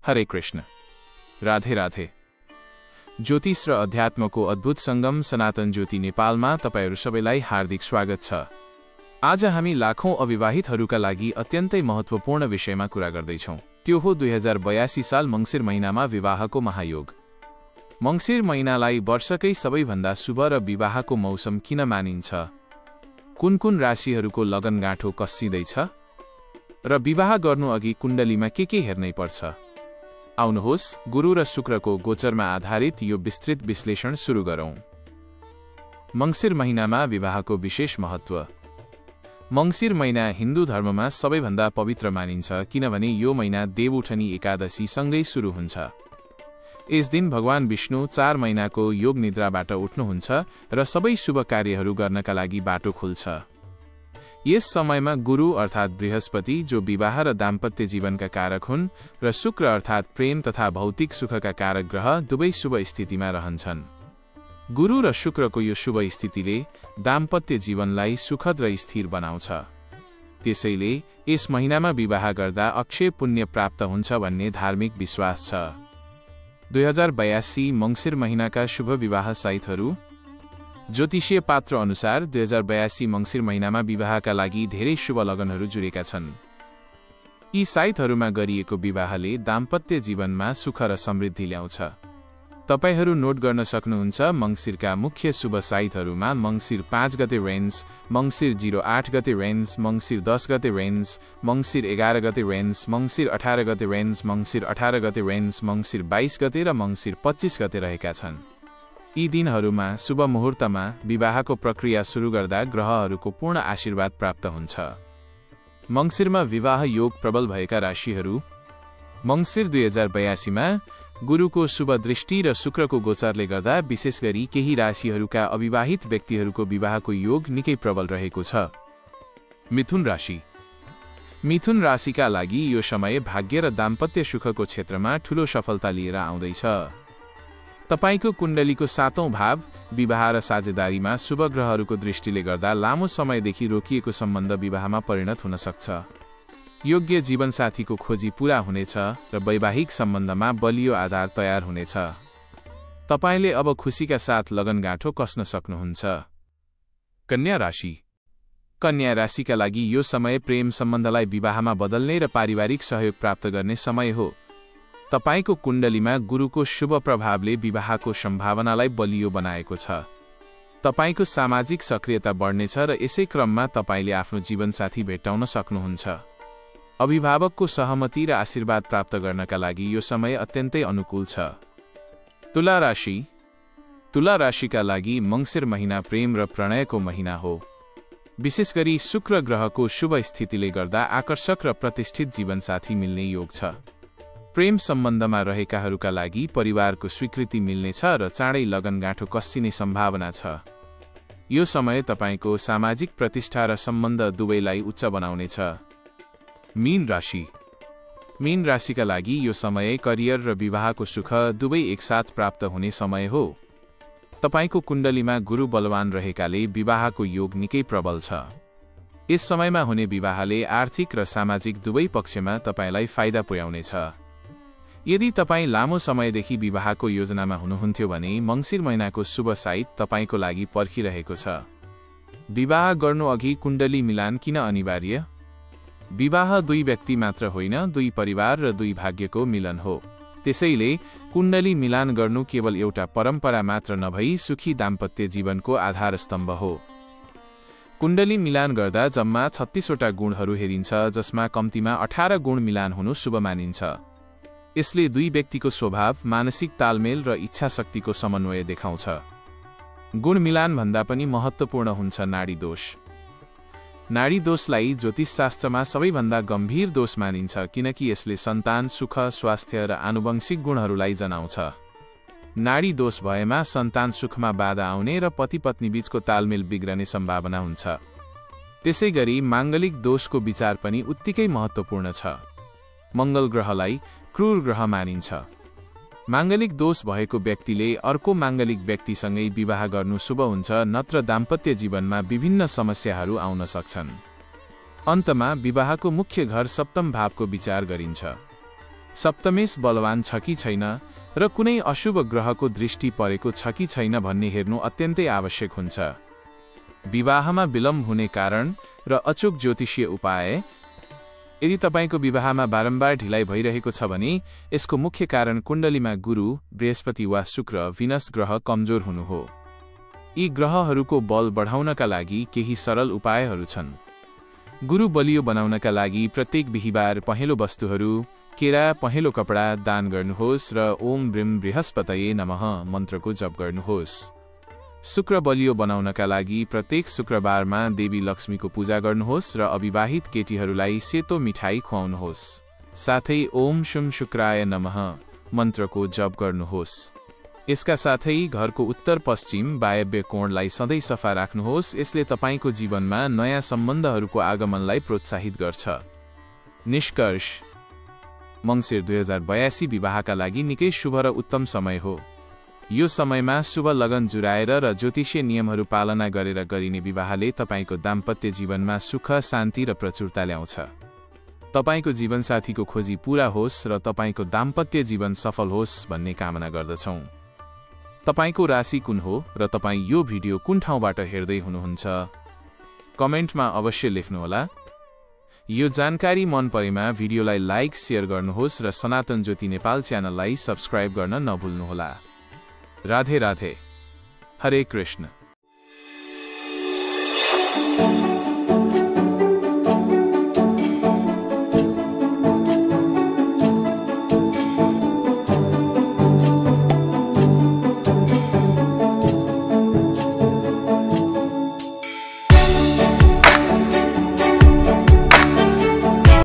हरे कृष्ण, राधे राधे। ज्योतिष र अध्यात्मको अद्भुत संगम सनातन ज्योति नेपालमा तपाईहरू सबैलाई हार्दिक स्वागत छ। आज हामी लाखौं अविवाहितहरूका लागि अत्यन्तै महत्त्वपूर्ण विषयमा कुरा गर्दैछौँ। त्यो हो 2082 साल मंसिर महिनामा विवाहको महायोग। मंसिर महिनालाई वर्षकै सबैभन्दा शुभ र विवाहको मौसम किन मानिन्छ? कुन कुन राशिहरूको लगनगाँठो कस्सिँदैछ र विवाह गर्नु अघि कुण्डलीमा के हेर्नै पर्छ? आउनुहोस्, गुरु र शुक्रको गोचरमा आधारित यो विस्तृत विश्लेषण सुरु गरौं। मंसिर महिनामा विवाहको विशेष महत्त्व। मंसिर महिना हिन्दू धर्ममा सबैभन्दा पवित्र मानिन्छ, किनभने यो महिना देवउठनी एकादशी सँगै सुरु हुन्छ। यस दिन भगवान विष्णु 4 महिनाको योग निद्राबाट उठ्नुहुन्छ र सबै शुभ कार्यहरू गर्नका लागि बाटो खुल्छ। यस समयमा गुरु अर्थात् बृहस्पति, जो विवाह र दाम्पत्य जीवनका कारक हुन्, र शुक्र अर्थात् प्रेम तथा भौतिक सुखका कारक ग्रह दुवै शुभ स्थितिमा रहन्छन्। गुरु र शुक्रको यो शुभ स्थितिले दाम्पत्य जीवनलाई सुखद र स्थिर बनाउँछ। त्यसैले यस महिनामा विवाह गर्दा अक्षय पुण्य प्राप्त हुन्छ भन्ने धार्मिक विश्वास छ। 2082 मंसिर महिनाका शुभ विवाह साइतहरू। ज्योतिषीय पात्र अनुसार 2082 मंसिर महिनामा विवाहका लागि धेरै शुभ लगनहरू जुरेका छन्। यी साइतहरूमा गरिएको विवाहले दाम्पत्य जीवनमा सुख र समृद्धि ल्याउँछ। तपाईहरू नोट गर्न सक्नुहुन्छ मंसिरका मुख्य शुभ साइतहरूमा मंसिर 5 गते रेन्ज, मंसिर 08 गते रेन्ज, मंसिर 10 गते रेन्ज, मंसिर 11 गते रेन्ज, मंसिर 18 गते रेन्ज, मंसिर 18 गते रेन्ज, मंसिर 22 गते र मंसिर 25 गते रहेका छन्। यी दिनहरूमा शुभ मुहूर्तमा विवाहको प्रक्रिया सुरु गर्दा ग्रहहरूको पूर्ण आशीर्वाद प्राप्त हुन्छ। मंसिरमा विवाह योग प्रबल भएका राशिहरू। मंसिर 2082 मा गुरुको शुभ दृष्टि र शुक्रको गोचरले गर्दा विशेष गरी केही राशिहरूका अविवाहित व्यक्तिहरूको विवाहको योग निकै प्रबल रहेको छ। मिथुन राशि। मिथुन राशिका लागि यो समय भाग्य र दाम्पत्य सुखको क्षेत्रमा ठूलो सफलता लिएर आउँदैछ। तपाईको कुण्डलीको 7औं भाव विवाह र साझेदारीमा शुभ ग्रहहरूको दृष्टिले गर्दा लामो समयदेखि रोकिएको सम्बन्ध विवाहमा परिणत हुन सक्छ। योग्य जीवनसाथीको खोजी पूरा हुनेछ र वैवाहिक सम्बन्धमा बलियो आधार तयार हुनेछ। तपाईले अब खुशीका साथ लगनगाँठो कस्न सक्नुहुन्छ। कन्या राशि। कन्या राशिका लागि यो समय प्रेम सम्बन्धलाई विवाहमा बदल्ने र पारिवारिक सहयोग प्राप्त गर्ने समय हो। तपाईको कुण्डलीमा गुरुको शुभ प्रभावले विवाहको सम्भावनालाई बलियो बनाएको छ। तपाईको सामाजिक सक्रियता बढ्नेछ र यसै क्रममा तपाईले आफ्नो जीवनसाथी भेट्टाउन सक्नुहुन्छ। अभिभावकको सहमति र आशीर्वाद प्राप्त गर्नका लागि यो समय अत्यन्तै अनुकूल छ। तुला राशि। तुला राशिका लागि मंसिर महिना प्रेम र प्रणयको महिना हो। विशेष गरी शुक्र ग्रहको शुभ स्थितिले गर्दा आकर्षक र प्रतिष्ठित जीवनसाथी मिल्ने योग छ। प्रेम सम्बन्धमा रहेकाहरूका लागि परिवारको स्वीकृति मिल्नेछ र चाँडै लगनगाँठो कस्सिने सम्भावना छ। यो समय तपाईको सामाजिक प्रतिष्ठा र सम्बन्ध दुवैलाई उच्च बनाउनेछ। मीन राशि। मीन राशिका लागि यो समय करियर र विवाहको सुख दुवै एकसाथ प्राप्त हुने समय हो। तपाईको कुण्डलीमा गुरु बलवान रहेकाले विवाहको योग निकै प्रबल छ। यस समयमा हुने विवाहले आर्थिक र सामाजिक दुवै पक्षमा तपाईलाई फाइदा पुर्याउनेछ। यदि तपाईँ लामो समयदेखि विवाहको योजनामा हुनुहुन्थ्यो भने मंसिर महिनाको शुभ साइत तपाईको लागि पर्खिरहेको छ। विवाह गर्नु अघि कुण्डली मिलान किन अनिवार्य? विवाह दुई व्यक्ति मात्र होइन, दुई परिवार र दुई भाग्यको मिलन हो। त्यसैले कुण्डली मिलान गर्नु केवल एउटा परम्परा मात्र नभई सुखी दाम्पत्य जीवनको आधार स्तम्भ हो। कुण्डली मिलान गर्दा जम्मा 36 वटा गुणहरू हेरिन्छ, जसमा कम्तीमा 18 गुण मिलान हुनु शुभ मानिन्छ। यसले दुई व्यक्तिको स्वभाव, मानसिक तालमेल र इच्छा शक्तिको समन्वय देखाउँछ। गुण मिलान भन्दा पनि महत्त्वपूर्ण हुन्छ नाडी दोष। नाडी दोषलाई ज्योतिषशास्त्रमा सबैभन्दा गम्भीर दोष मानिन्छ, किनकि यसले सन्तान, सुख, स्वास्थ्य र आनुवंशिक गुणहरूलाई जनाउँछ। नाडी दोष भएमा सन्तान सुखमा बाधा आउने र पति पत्नी बीचको तालमेल बिग्रने सम्भावना हुन्छ। त्यसैगरी माङ्गलिक दोषको विचार पनि उत्तिकै महत्त्वपूर्ण छ। मङ्गल ग्रहलाई क्रूर ग्रह मानिन्छ। माङ्गलिक दोष भएको व्यक्तिले अर्को माङ्गलिक व्यक्तिसँगै विवाह गर्नु शुभ हुन्छ, नत्र दाम्पत्य जीवनमा विभिन्न समस्याहरू आउन सक्छन्। अन्तमा विवाहको मुख्य घर सप्तम भावको विचार गरिन्छ। सप्तमेश बलवान छ कि छैन र कुनै अशुभ ग्रहको दृष्टि परेको छ कि छैन भन्ने हेर्नु अत्यन्तै आवश्यक हुन्छ। विवाहमा विलम्ब हुने कारण र अचूक ज्योतिषीय उपाय। यदि तपाईको विवाहमा बारम्बार ढिलाइ भइरहेको छ भने यसको मुख्य कारण कुण्डलीमा गुरु, बृहस्पति वा शुक्र, भिनस ग्रह कमजोर हुनु हो। यी ग्रहहरूको बल बढाउनका लागि केही सरल उपायहरू छन्। गुरु बलियो बनाउनका लागि प्रत्येक बिहीबार पहेँलो वस्तुहरू, केरा, पहेँलो कपडा दान गर्नुहोस् र ओम ब्रीम बृहस्पतये नमः मन्त्रको जप गर्नुहोस्। शुक्र बलियो बनाउनका लागि प्रत्येक शुक्रबारमा देवी लक्ष्मीको पूजा गर्नुहोस् र अविवाहित केटीहरूलाई सेतो मिठाई खुवाउनुहोस्। साथै ओम शुम शुक्राय नमः मन्त्रको जप गर्नुहोस्। यसका साथै घरको उत्तर पश्चिम वायव्य कोणलाई सधैँ सफा राख्नुहोस्। यसले तपाईको जीवनमा नयाँ सम्बन्धहरूको आगमनलाई प्रोत्साहित गर्छ। निष्कर्ष, मङ्सिर 2082 विवाहका लागि निकै शुभ र उत्तम समय हो। यो समयमा शुभ लगन जुराएर र ज्योतिषीय नियमहरू पालना गरेर गरिने विवाहले तपाईको दाम्पत्य जीवनमा सुख, शान्ति र प्रचुरता ल्याउँछ। तपाईको जीवनसाथीको खोजी पूरा होस् र तपाईको दाम्पत्य जीवन सफल होस् भन्ने कामना गर्दछौँ। तपाईको राशि कुन हो र तपाईँ यो भिडियो कुन ठाउँबाट हेर्दै हुनुहुन्छ? कमेन्टमा अवश्य लेख्नुहोला। यो जानकारी मन परेमा भिडियोलाई लाइक, शेयर गर्नुहोस् र सनातन ज्योति नेपाल च्यानललाई सब्स्क्राइब गर्न नभुल्नुहोला। राधे राधे। हरे कृष्ण।